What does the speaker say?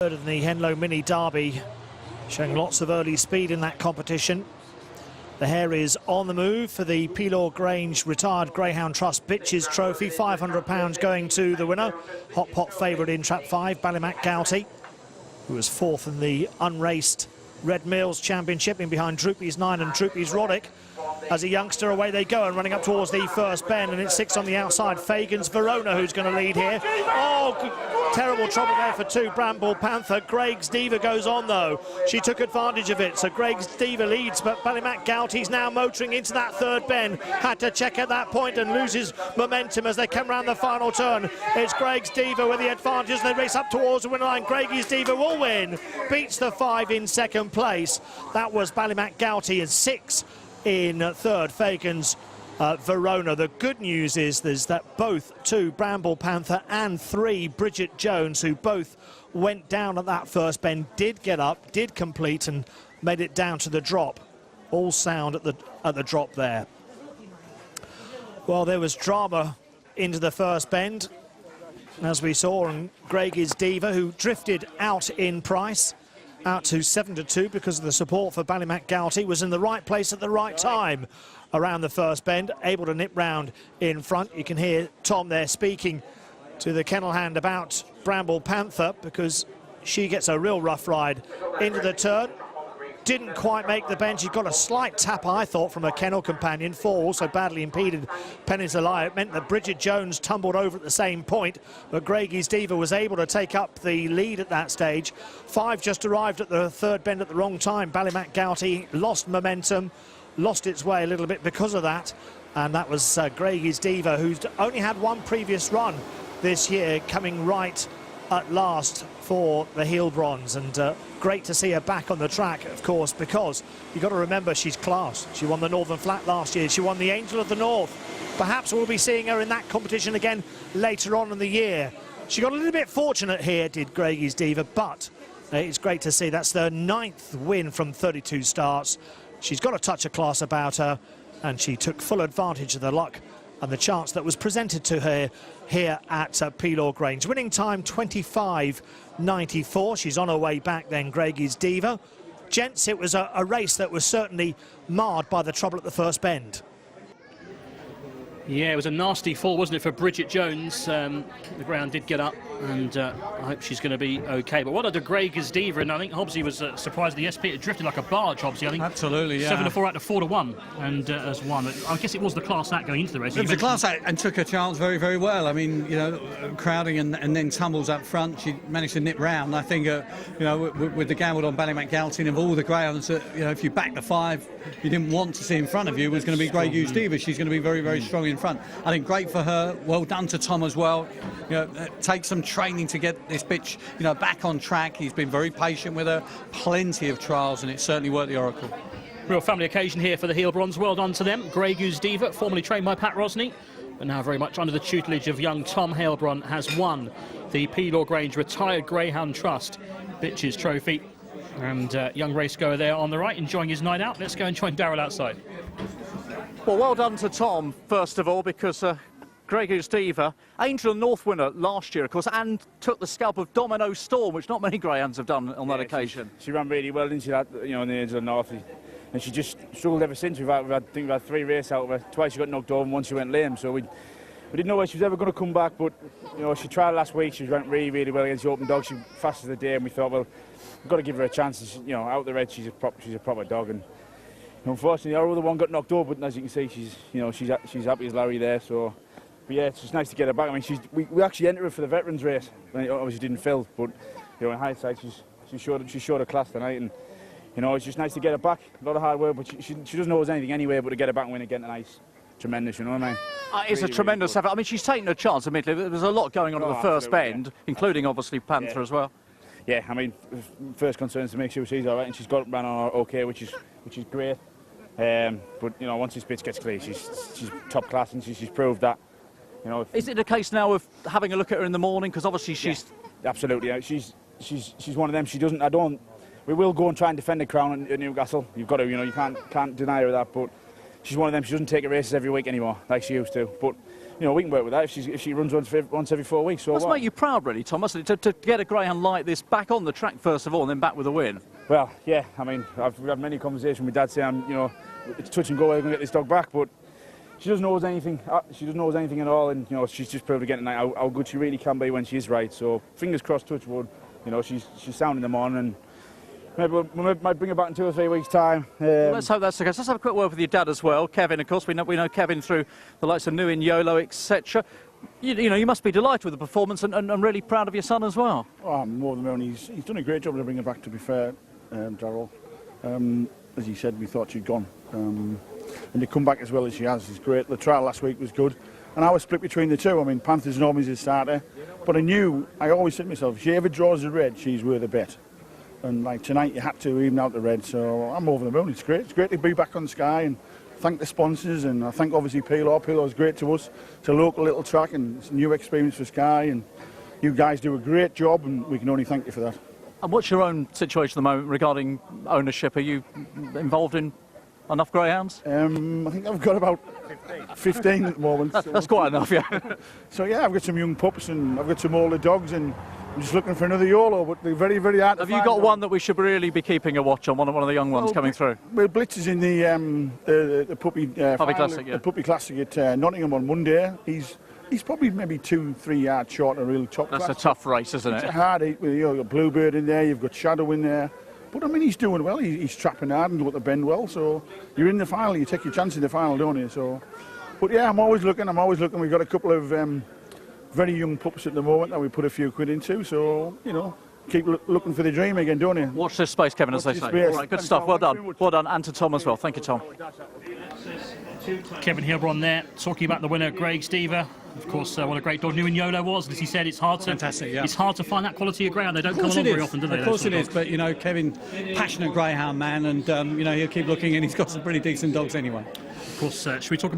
Third in the Henlow Mini Derby, showing lots of early speed in that competition. The hare is on the move for the Pelor Grange Retired Greyhound Trust Bitches Trophy. £500 going to the winner. Hot pot favourite in trap 5, Ballymac Gouty, who was fourth in the unraced Red Mills Championship, in behind Droopy's 9 and Droopy's Roddick. As a youngster, away they go, and running up towards the first bend, and it's 6 on the outside. Fagan's Verona who's going to lead here. Oh, terrible trouble there for 2, Bramble Panther. Graigues Diva goes on though. She took advantage of it, so Graigues Diva leads, but Ballymac Gouty's now motoring into that third bend. Had to check at that point and loses momentum as they come round the final turn. It's Graigues Diva with the advantage as they race up towards the winner line. Graigues Diva will win, beats the 5 in second place. That was Ballymac Gouty, and 6 in third, Fagan's Verona. The good news is that both 2, Bramble Panther, and 3, Bridget Jones, who both went down at that first bend, did get up, did complete, and made it down to the drop. All sound at the drop there. Well, there was drama into the first bend, as we saw, and Graigues Diva, who drifted out in price, out to 7-2 because of the support for Ballymac Gouty, was in the right place at the right time around the first bend, able to nip round in front. You can hear Tom there speaking to the kennel hand about Bramble Panther, because she gets a real rough ride into the turn. Didn't quite make the bend. She got a slight tap, I thought, from her kennel companion. 4 also badly impeded Peninsula. It meant that Bridget Jones tumbled over at the same point, but Graigues Diva was able to take up the lead at that stage. 5 just arrived at the third bend at the wrong time. Ballymac Gouty lost momentum, lost its way a little bit because of that, and that was Graigues Diva, who's only had 1 previous run this year, coming right at last for the heel bronze. And great to see her back on the track, of course, because you've got to remember she's class. She won the Northern Flat last year. She won the Angel of the North. Perhaps we'll be seeing her in that competition again later on in the year. She got a little bit fortunate here, did Graigues Diva, but it's great to see. That's their 9th win from 32 starts. She's got a touch of class about her, and she took full advantage of the luck and the chance that was presented to her here at Pelor Grange. Winning time 25.94. She's on her way back then, Graigues Diva. Gents, it was a race that was certainly marred by the trouble at the first bend. Yeah, it was a nasty fall, wasn't it, for Bridget Jones? The ground did get up, and I hope she's going to be okay. But what a Graigues Diva, and I think Hobbsy was surprised the SP had drifted like a barge, Hobbsy. I think absolutely, yeah. 7-4 out to 4-1, and as won. But I guess it was the class act going into the race. It was a class act and took her chance very, very well. I mean, you know, crowding and then tumbles up front. She managed to nip round. I think, you know, with the gamble on Ballymac Gouty and of all the greyhounds, you know, if you back the 5 you didn't want to see in front of you was going to be Graigues Diva. She's going to be very, very strong in front. I think great for her. Well done to Tom as well. You know, it takes some training to get this bitch, you know, back on track. He's been very patient with her. Plenty of trials, and it's certainly worked the oracle. Real family occasion here for the heel bronze. Well done to them. Graigues Diva, formerly trained by Pat Rosney, but now very much under the tutelage of young Tom Hailbron, has won the Pelor Grange Retired Greyhound Trust Bitches Trophy. And young racegoer there on the right, enjoying his night out. Let's go and join Darryl outside. Well, well done to Tom, first of all, because Graigues Diva, Angel of the North winner last year, of course, and took the scalp of Domino Storm, which not many greyhounds have done on that occasion. She ran really well, didn't she, that, you know, in the Angel of the North. And she just struggled ever since. I think we've had 3 races out of her. Twice she got knocked over and once she went lame. So we didn't know where she was ever going to come back, but, you know, she tried last week. She went really, really well against the open dog. She fast as the day, and we thought, well, we've got to give her a chance. She, you know, out the red, she's a proper dog. And unfortunately, our other one got knocked over, but as you can see, she's happy as Larry there. So, but yeah, it's just nice to get her back. I mean, we actually entered her for the veterans race, and it obviously didn't fill. But you know, in hindsight, she showed her class tonight, and you know, it's just nice to get her back. A lot of hard work, but she doesn't know us anything anyway. But to get her back and win again tonight, tremendous. You know what I mean? It's really, a tremendous effort. I mean, she's taken a chance. Admittedly, there was a lot going on at the first bend, including obviously Panther as well. Yeah, I mean, first concern is to make sure she's all right, and she's got ran on okay, which is great. But you know, once this bitch gets clear, she's top class, and she's proved that. You know, is it a case now of having a look at her in the morning? Because obviously she's absolutely. Yeah, she's one of them. She doesn't. We will go and try and defend the crown at Newcastle. You've got to. You know, you can't deny her that. But she's one of them. She doesn't take her races every week anymore like she used to. But you know, we can work with that if she runs once every 4 weeks. So must make you proud, really, Tom, mustn't it, to get a greyhound like this back on the track first of all, and then back with a win. Well, yeah. I mean, I've had many conversations with Dad saying, you know, it's touch and go. We're going to get this dog back, but she doesn't know us anything. She doesn't know us anything at all, and you know, she's just proved again tonight how good she really can be when she's right. So fingers crossed, touch wood. You know, she's sound in the morning, and maybe we might bring her back in 2 or 3 weeks' time. Well, let's hope that's the case. Let's have a quick word with your dad as well, Kevin. Of course, we know Kevin through the likes of New in YOLO, etc. You know, you must be delighted with the performance and really proud of your son as well. Oh, I'm more than known. He's done a great job to bring her back, to be fair, Darryl. As he said, we thought she'd gone. And to come back as well as she has is great. The trial last week was good. And I was split between the two. I mean, Panther's normally a starter. But I always said to myself, if she ever draws a red, she's worth a bet. And like tonight, you had to even out the red. So I'm over the moon. It's great. It's great to be back on Sky, and thank the sponsors, and I thank obviously Pilor. Pilor's great to us. It's a local little track, and it's a new experience for Sky, and you guys do a great job, and we can only thank you for that. And what's your own situation at the moment regarding ownership? Are you involved in enough greyhounds? I think I've got about 15 at the moment. That's quite enough, yeah. So yeah, I've got some young pups, and I've got some older dogs, and I'm just looking for another YOLO, but they're very, very hard to Have find. you got one that we should really be keeping a watch on, one of the young ones coming through? Well, Blitz is in the puppy Classic, yeah. The puppy classic at Nottingham on Monday. He's probably maybe 2-3 yards short of a real top That's class. a tough race, isn't It's it? a hard eight. You know, you've got Bluebird in there, you've got Shadow in there. But I mean, he's doing well. He's trapping hard and got the bend well. So you're in the final. You take your chance in the final, don't you? So, but yeah, I'm always looking. We've got a couple of very young pups at the moment that we put a few quid into. So you know, keep looking for the dream again, don't you? Watch this space, Kevin, as they Watch say. this space. All right, good Thanks, stuff. Tom. Well Thanks done. very much. Well done. And to Tom as well. Thank you, Tom. Kevin Heilbronn there, talking about the winner, graigues Diva. Of course, what a great dog New in YOLO was. As he said, it's hard to Fantastic, yeah. It's hard to find that quality of greyhound. They don't come Of course along it very is. often, do they? Of course those it sort is. dogs? But you know, Kevin, passionate greyhound man, and you know, he'll keep looking, and he's got some pretty decent dogs anyway. Of course, should we talk about